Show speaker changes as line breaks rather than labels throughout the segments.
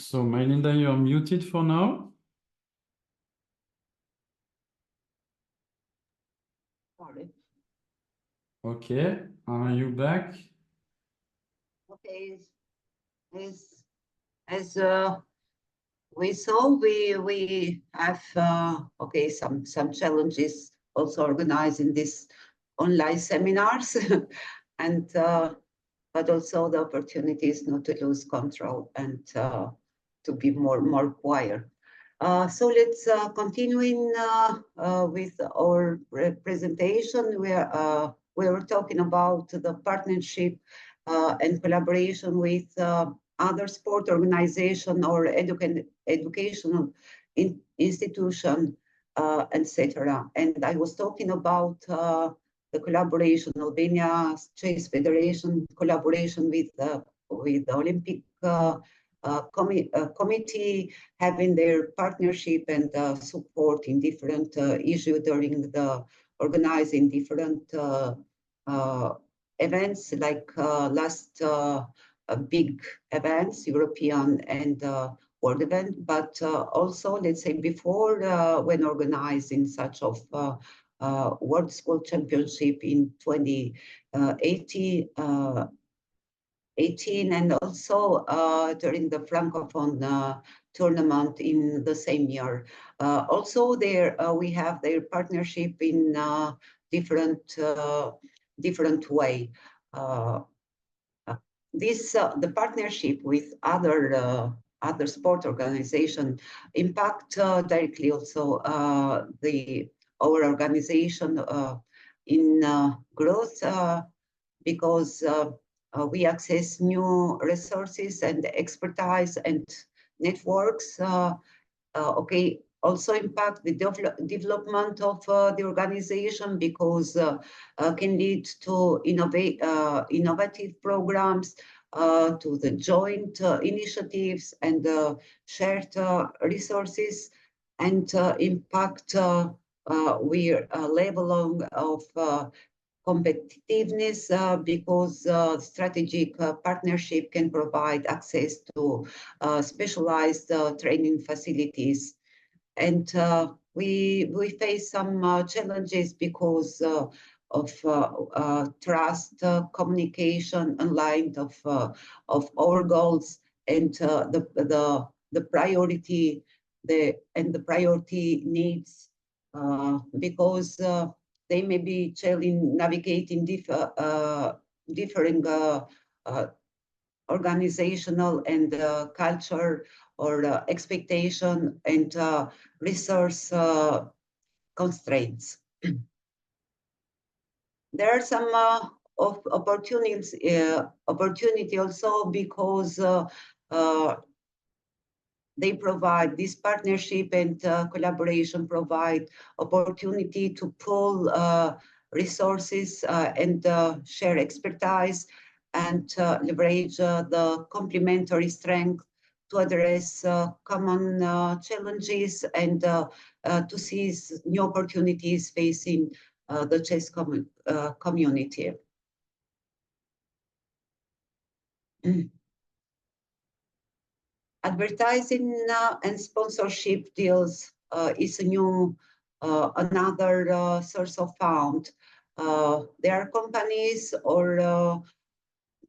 So, Melinda, you are muted for now.
Sorry.
Okay, are you back?
Okay, as we saw, we have okay some challenges also organizing these online seminars, and but also the opportunities not to lose control and to be more quiet. So let's continue with our presentation. We were talking about the partnership and collaboration with other sport organization or educational institution, etc. And I was talking about the collaboration, Albania Chess Federation collaboration with the Olympic committee, having their partnership and support in different issues during the organizing different events like last big events, European and world event, but also, let's say, before when organizing such of World School Championship in 2018, and also during the Francophone tournament in the same year. Also, there we have their partnership in different way. The partnership with other sport organization impact directly also our organization in growth because we access new resources and expertise and networks. Okay, also impact the development of the organization because can lead to innovative programs, to the joint initiatives and shared resources, and impact level of competitiveness because strategic partnership can provide access to specialized training facilities. And we face some challenges because of trust, communication, aligned of our goals and the priority, the priority needs because they may be navigating different organizational and culture or expectation and resource constraints. There are some of opportunity also because they provide this partnership and collaboration provide opportunity to pool resources and share expertise and leverage the complementary strength to address common challenges and to seize new opportunities facing the chess community. Advertising and sponsorship deals is a new another source of fund. There are companies or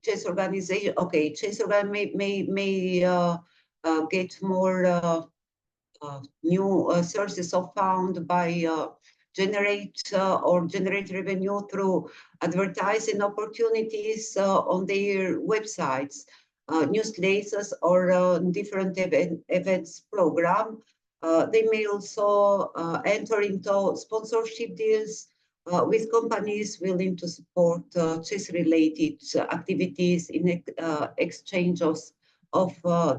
chess organization. Okay, chess organization may get more new sources of fund by generate revenue through advertising opportunities on their websites, newsletters, or different events program. They may also enter into sponsorship deals with companies willing to support chess-related activities in exchange of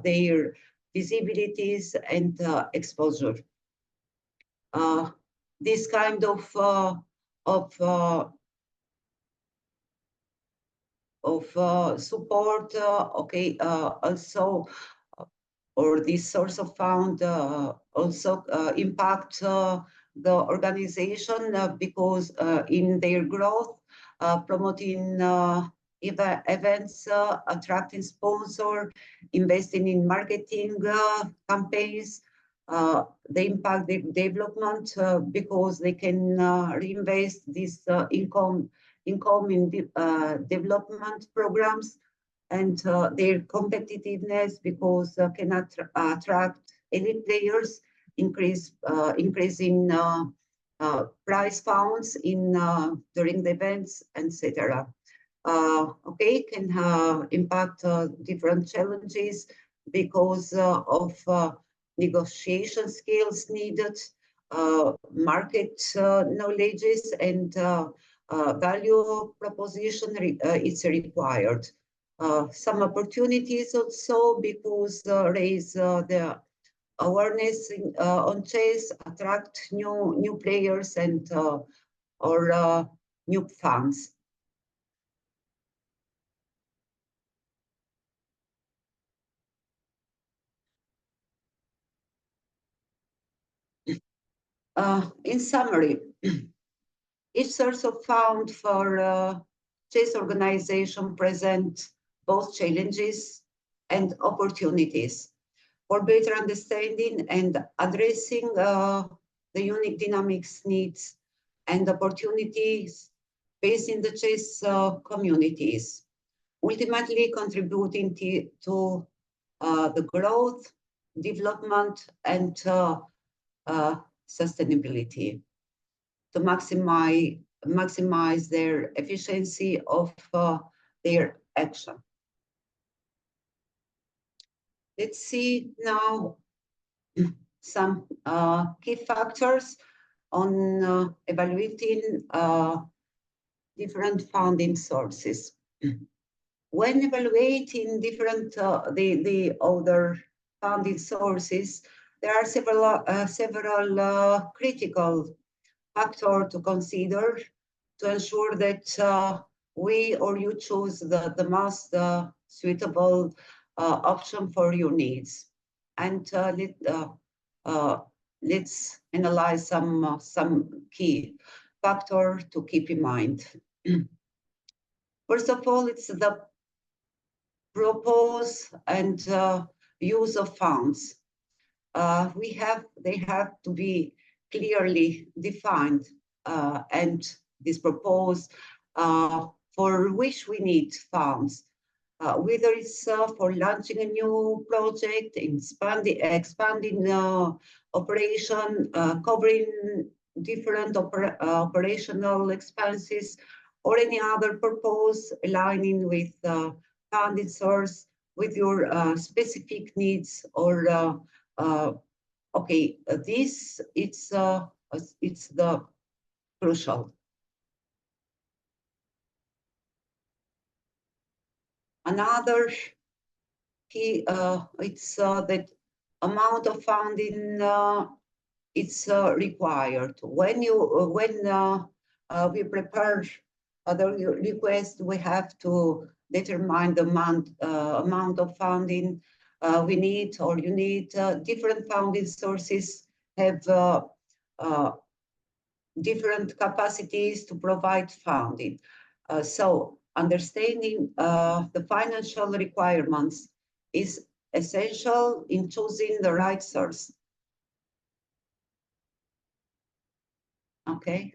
their visibilities and exposure. This kind of support, okay, also, or this source of fund also impact the organization because in their growth, promoting events, attracting sponsor, investing in marketing campaigns. They impact the development because they can reinvest this income in development programs, and their competitiveness because can attract elite players, increasing prize funds in during the events, etc. Okay, can impact different challenges because of negotiation skills needed, market knowledges, and value proposition is required. Some opportunities also because raise the awareness on chess, attract new players and or new fans. In summary, each source of fund for chess organization present both challenges and opportunities for better understanding and addressing the unique dynamics, needs, and opportunities facing the chess communities, ultimately contributing to the growth, development, and sustainability to maximize their efficiency of their action. Let's see now some key factors on evaluating different funding sources. When evaluating different the other funding sources, there are several critical factors to consider to ensure that we or you choose the most suitable option for your needs. And let's analyze some key factors to keep in mind. First of all, it's the propose and use of funds. They have to be clearly defined and this propose for which we need funds. Whether it's for launching a new project, expanding operation, covering different operational expenses, or any other purpose aligning with funding source with your specific needs, or okay, this it's the crucial. Another key, it's that amount of funding it's required. When we prepare the request, we have to determine the amount of funding we need, or you need. Different funding sources have different capacities to provide funding. So understanding the financial requirements is essential in choosing the right source. Okay.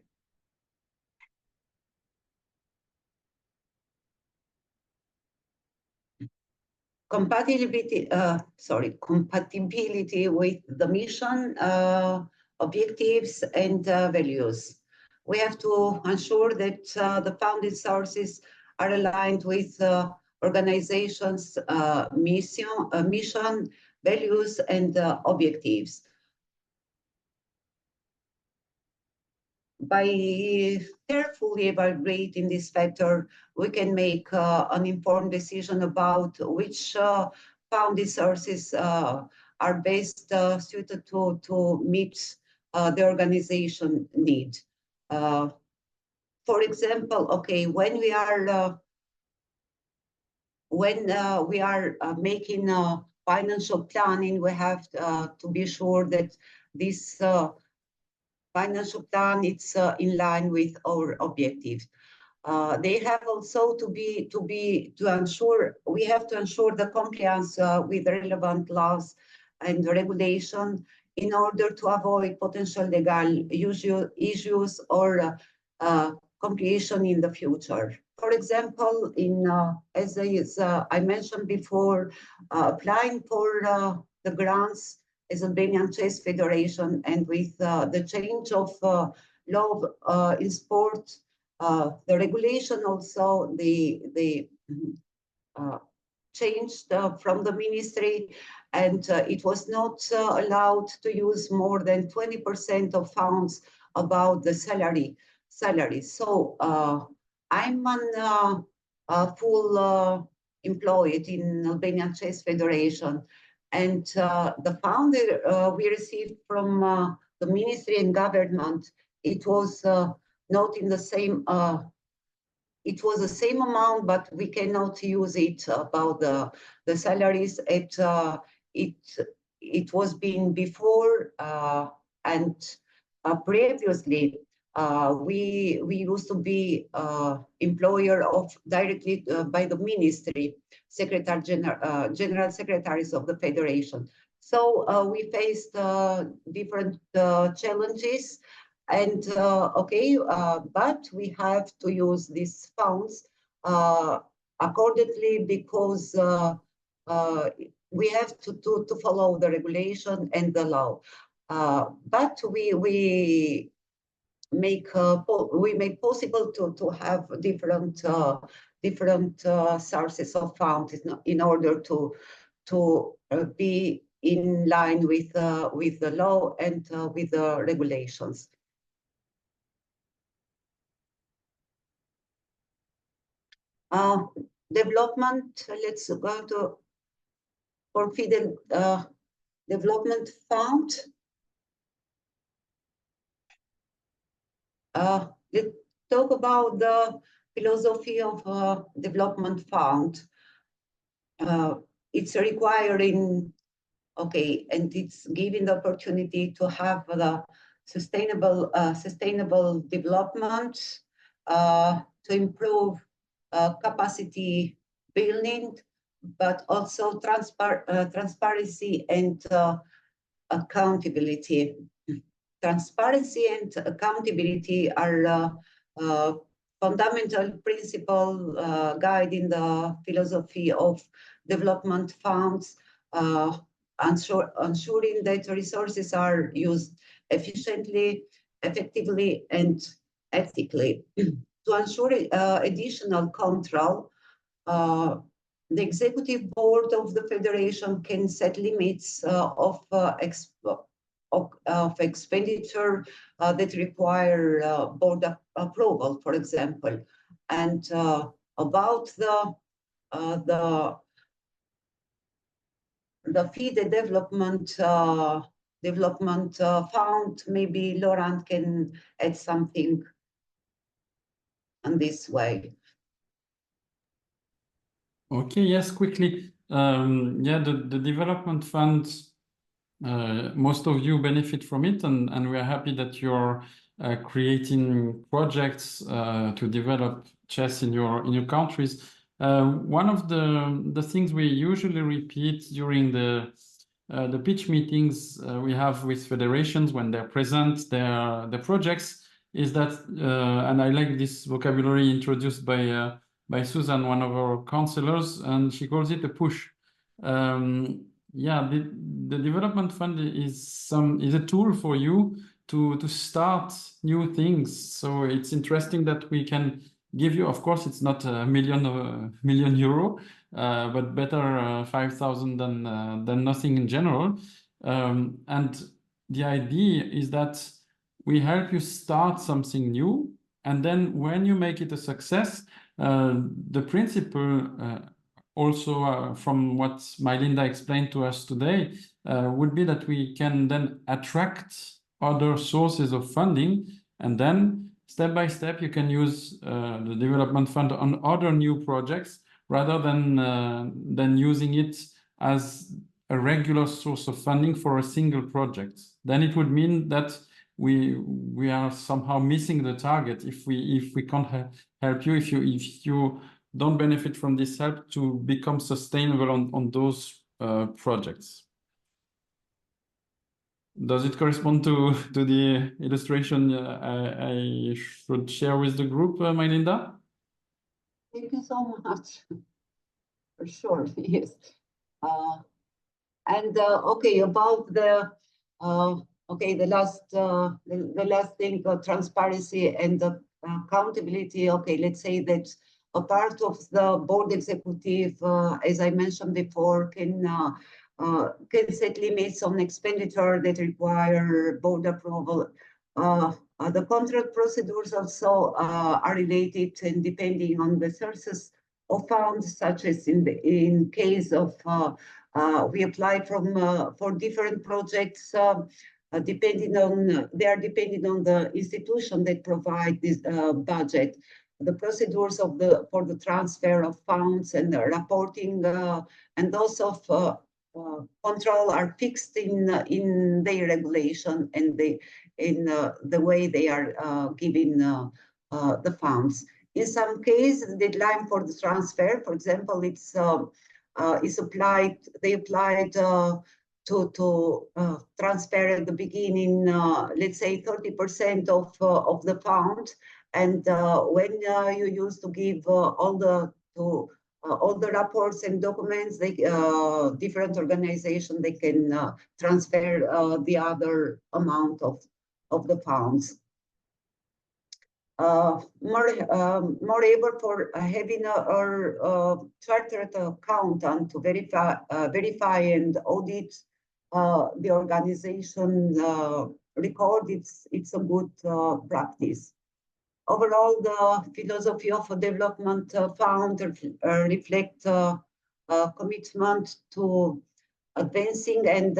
Compatibility with the mission, objectives, and values. We have to ensure that the funding sources are aligned with organizations' mission, values, and objectives. By carefully evaluating this factor, we can make an informed decision about which funding sources are best suited to meet the organization need. For example, okay, when we are making financial planning, we have to be sure that this financial plan it's in line with our objectives. They have also to ensure, we have to ensure the compliance with relevant laws and regulation in order to avoid potential legal issues or complication in the future. For example, as I mentioned before, applying for the grants as Albanian Chess Federation, and with the change of law in sport, the regulation also the changed from the ministry, and it was not allowed to use more than 20% of funds about the salary. So I'm a full employed in Albanian Chess Federation, and the fund we received from the ministry and government, it was not in the same it was the same amount, but we cannot use it about the salaries. It was been before and previously. We used to be employer of directly by the ministry, general secretaries of the federation. So we faced different challenges. And but we have to use these funds accordingly, because we have to follow the regulation and the law. But we make possible to have different sources of funds in order to be in line with the law and with the regulations. Development, let's go to Confident Development Fund. Let's talk about the philosophy of Development Fund. It's requiring, and it's giving the opportunity to have the sustainable development, to improve capacity building, but also transparency and accountability. Transparency and accountability are fundamental principle guiding the philosophy of development funds, ensuring that resources are used efficiently, effectively, and ethically. To ensure additional control, the executive board of the federation can set limits of expenditure that require board approval, for example. And about the FIDE development fund, maybe Laurent can add something in this way.
Okay, yes, quickly. Yeah, the development fund, most of you benefit from it, and we are happy that you're creating projects to develop chess in your countries. One of the things we usually repeat during the pitch meetings we have with federations when they present their projects is that, and I like this vocabulary introduced by Susan, one of our counselors, and she calls it a push. Yeah, the development fund is a tool for you to start new things. So it's interesting that we can give you, of course, it's not a million euro, but better 5,000 than nothing in general. And the idea is that we help you start something new, and then when you make it a success, the principle also from what Mylinda explained to us today would be that we can then attract other sources of funding, and then step by step you can use the development fund on other new projects rather than using it as a regular source of funding for a single project. Then it would mean that we are somehow missing the target if we can't help you, if you don't benefit from this help to become sustainable on those projects. Does it correspond to the illustration I should share with the group, Mylinda?
Thank you so much. For sure, yes. And okay, about the okay, the last thing, transparency and accountability. Okay, let's say that a part of the board executive, as I mentioned before, can set limits on expenditure that require board approval. The contract procedures also are related and depending on the sources of funds, such as in case of we apply for different projects. Depending on they are depending on the institution that provide this budget. The procedures for the transfer of funds and the reporting and those of control are fixed in their regulation and in the way they are giving the funds. In some cases, the deadline for the transfer, for example, it's is applied. They applied to transfer at the beginning, let's say 30% of the fund, and when you used to give all the reports and documents, they different organizations they can transfer the other amount of the funds. Moreover, for having a chartered accountant to verify and audit the organization record, it's a good practice. Overall, the philosophy of a development fund reflect commitment to advancing and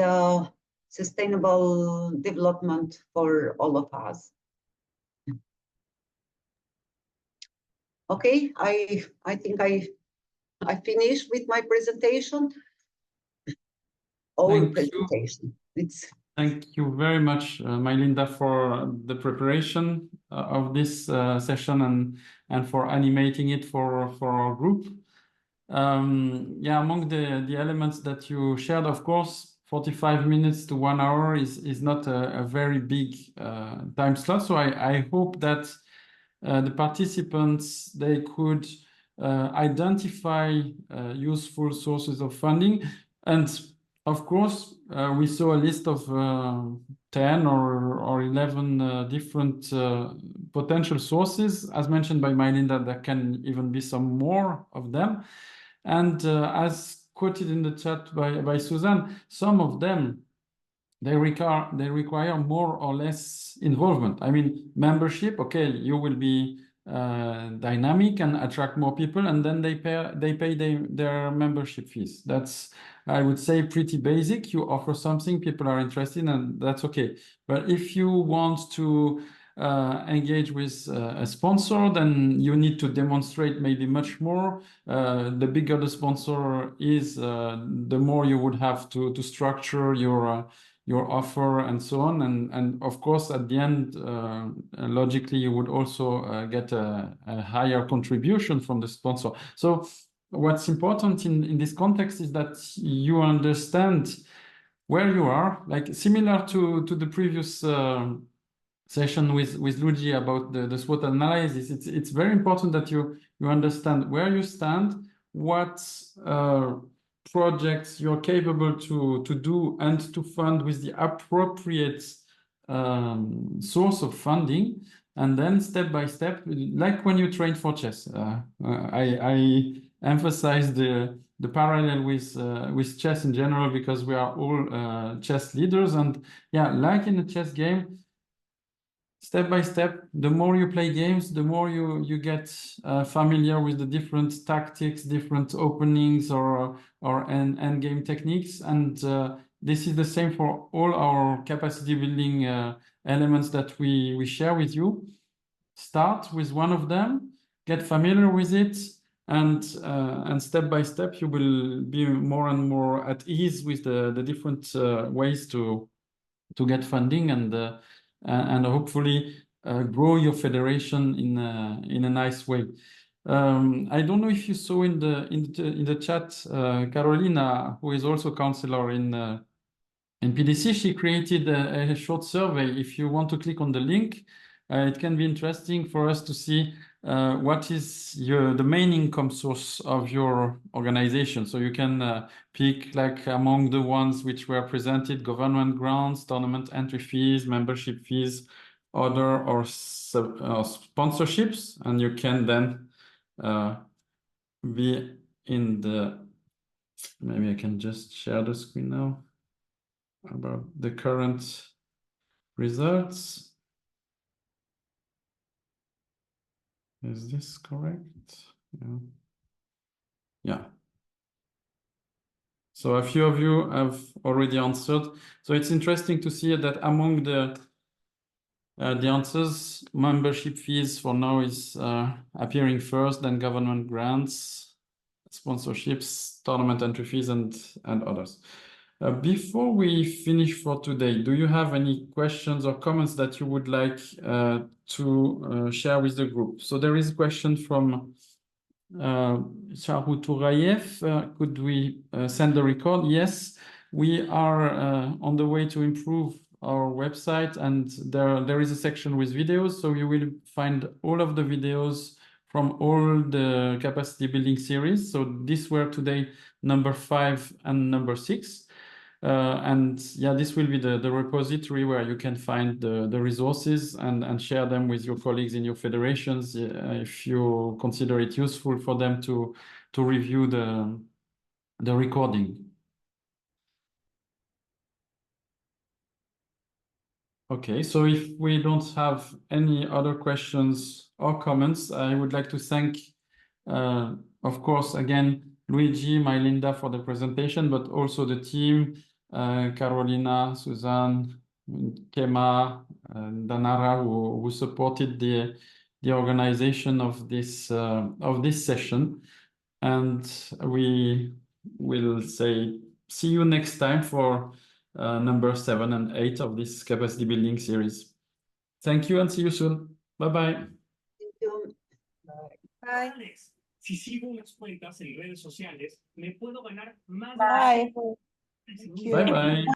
sustainable development for all of us. Okay, I think I finished with my presentation.
Thank you very much, Mylinda, for the preparation of this session and for animating it for our group. Yeah, among the elements that you shared, of course, 45 minutes to 1 hour is not a very big time slot. So I hope that the participants, they could identify useful sources of funding. And of course, we saw a list of 10 or 11 different potential sources. As mentioned by Mylinda, there can even be some more of them. And as quoted in the chat by Suzanne, some of them, they require more or less involvement. I mean, membership, okay, you will be dynamic and attract more people, and then they pay their membership fees. That's, I would say, pretty basic. You offer something, people are interested, and that's okay. But if you want to engage with a sponsor, then you need to demonstrate maybe much more. The bigger the sponsor is, the more you would have to structure your offer and so on. And of course, at the end, logically, you would also get a higher contribution from the sponsor. So what's important in this context is that you understand where you are, like similar to the previous session with Luigi about the SWOT analysis. It's very important that you understand where you stand, what projects you're capable to do and to fund with the appropriate source of funding, and then step by step, like when you train for chess. I emphasize the parallel with chess in general, because we are all chess leaders, and yeah, like in a chess game, step by step, the more you play games, the more you get familiar with the different tactics, different openings or end game techniques. And this is the same for all our capacity building elements that we share with you. Start with one of them, get familiar with it, and step by step, you will be more and more at ease with the different ways to get funding and and hopefully grow your federation in a nice way. I don't know if you saw in the chat, Carolina, who is a counselor in PDC, she created a short survey. If you want to click on the link, it can be interesting for us to see what is the main income source of your organization. So you can pick like among the ones which were presented: government grants, tournament entry fees, membership fees, other or sponsorships, and you can then be in the. Maybe I can just share the screen now about the current results. Is this correct? Yeah. Yeah. So a few of you have already answered. So it's interesting to see that among the answers, membership fees for now is appearing first, then government grants, sponsorships, tournament entry fees, and others. Before we finish for today, do you have any questions or comments that you would like to share with the group? So there is a question from Shahu Tourayev. Could we send the record? Yes, we are on the way to improve our website, and there is a section with videos, so you will find all of the videos from all the capacity building series. So these were today number 5 and number 6. And yeah, this will be the repository where you can find the resources and share them with your colleagues in your federations if you consider it useful for them to review the recording. Okay, so if we don't have any other questions or comments, I would like to thank, of course, again, Luigi, Mylinda for the presentation, but also the team, Carolina, Suzanne, Kema, and Danara, who supported the organization of this session. And we will say see you next time for number 7 and 8 of this capacity building series. Thank you and see you soon. Bye-bye.
Thank you.
Bye.
Si sigo unas cuentas en redes sociales, me puedo ganar más.
Bye. Thank you.
Bye-bye.